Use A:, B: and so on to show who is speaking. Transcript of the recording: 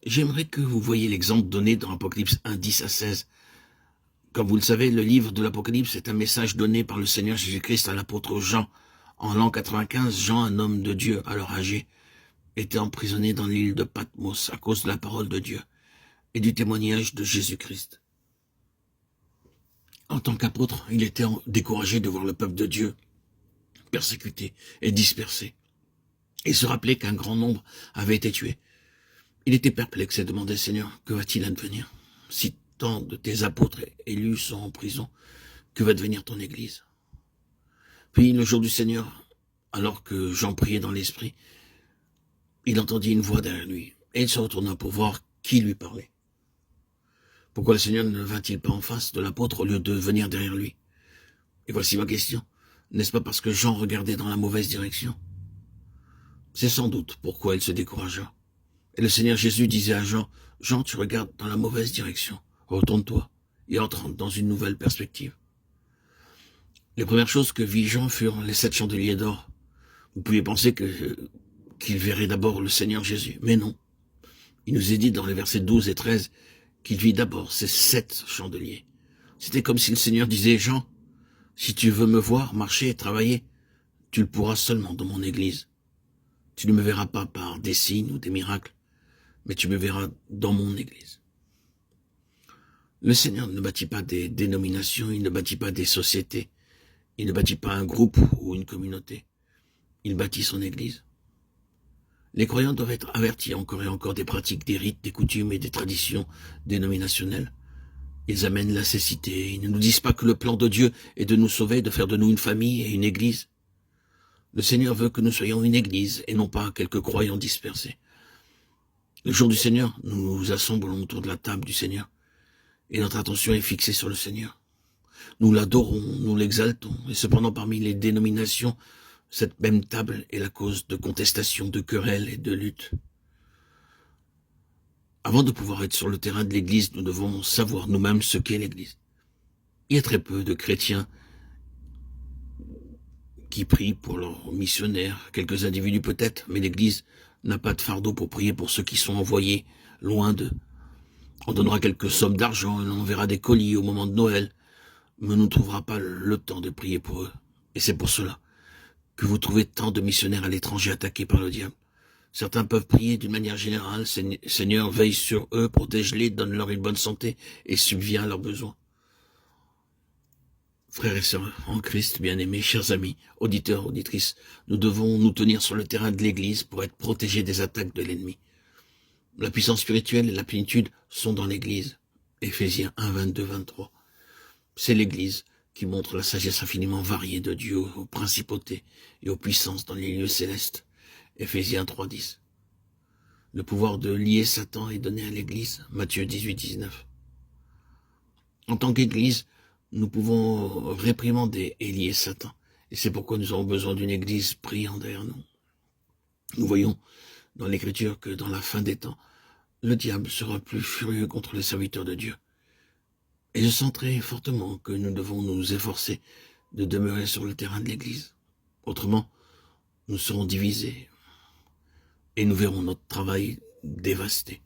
A: J'aimerais que vous voyiez l'exemple donné dans Apocalypse 1, 10 à 16. Comme vous le savez, le livre de l'Apocalypse est un message donné par le Seigneur Jésus-Christ à l'apôtre Jean. En l'an 95, Jean, un homme de Dieu alors âgé, était emprisonné dans l'île de Patmos à cause de la parole de Dieu et du témoignage de Jésus-Christ. En tant qu'apôtre, il était découragé de voir le peuple de Dieu persécuté et dispersé, et se rappelait qu'un grand nombre avait été tués. Il était perplexe et demandait, Seigneur, que va-t-il advenir? Si tant de tes apôtres élus sont en prison, que va devenir ton Église? Puis le jour du Seigneur, alors que Jean priait dans l'esprit, il entendit une voix derrière lui, et il se retourna pour voir qui lui parlait. Pourquoi le Seigneur ne vint-il pas en face de l'apôtre au lieu de venir derrière lui? Et voici ma question. N'est-ce pas parce que Jean regardait dans la mauvaise direction? C'est sans doute pourquoi il se découragea. Et le Seigneur Jésus disait à Jean, « Jean, tu regardes dans la mauvaise direction. Retourne-toi et entre dans une nouvelle perspective. » Les premières choses que vit Jean furent les 7 chandeliers d'or. Vous pouviez penser qu'il verrait d'abord le Seigneur Jésus, mais non. Il nous est dit dans les versets 12 et 13 qu'il vit d'abord ces 7 chandeliers. C'était comme si le Seigneur disait, « Jean, si tu veux me voir marcher et travailler, tu le pourras seulement dans mon Église. Tu ne me verras pas par des signes ou des miracles, mais tu me verras dans mon Église. » Le Seigneur ne bâtit pas des dénominations, il ne bâtit pas des sociétés, il ne bâtit pas un groupe ou une communauté. Il bâtit son Église. Les croyants doivent être avertis encore et encore des pratiques, des rites, des coutumes et des traditions dénominationnelles. Ils amènent la cécité, ils ne nous disent pas que le plan de Dieu est de nous sauver, de faire de nous une famille et une Église. Le Seigneur veut que nous soyons une Église et non pas quelques croyants dispersés. Le jour du Seigneur, nous nous assemblons autour de la table du Seigneur et notre attention est fixée sur le Seigneur. Nous l'adorons, nous l'exaltons, et cependant parmi les dénominations, cette même table est la cause de contestations, de querelles et de luttes. Avant de pouvoir être sur le terrain de l'Église, nous devons savoir nous-mêmes ce qu'est l'Église. Il y a très peu de chrétiens qui prient pour leurs missionnaires, quelques individus peut-être, mais l'Église n'a pas de fardeau pour prier pour ceux qui sont envoyés loin d'eux. On donnera quelques sommes d'argent et on enverra des colis au moment de Noël, mais on ne trouvera pas le temps de prier pour eux. Et c'est pour cela que vous trouvez tant de missionnaires à l'étranger attaqués par le diable. Certains peuvent prier d'une manière générale, Seigneur, veille sur eux, protège-les, donne-leur une bonne santé et subviens à leurs besoins. Frères et sœurs en Christ, bien-aimés, chers amis, auditeurs, auditrices, nous devons nous tenir sur le terrain de l'Église pour être protégés des attaques de l'ennemi. La puissance spirituelle et la plénitude sont dans l'Église. Éphésiens 1, 22, 23. C'est l'Église qui montre la sagesse infiniment variée de Dieu aux principautés et aux puissances dans les lieux célestes. Éphésiens 3, 10. Le pouvoir de lier Satan est donné à l'Église. Matthieu 18, 19. En tant qu'Église, nous pouvons réprimander et lier Satan. Et c'est pourquoi nous avons besoin d'une Église priant derrière nous. Nous voyons dans l'Écriture que dans la fin des temps, le diable sera plus furieux contre les serviteurs de Dieu. Et je sens très fortement que nous devons nous efforcer de demeurer sur le terrain de l'Église. Autrement, nous serons divisés et nous verrons notre travail dévasté.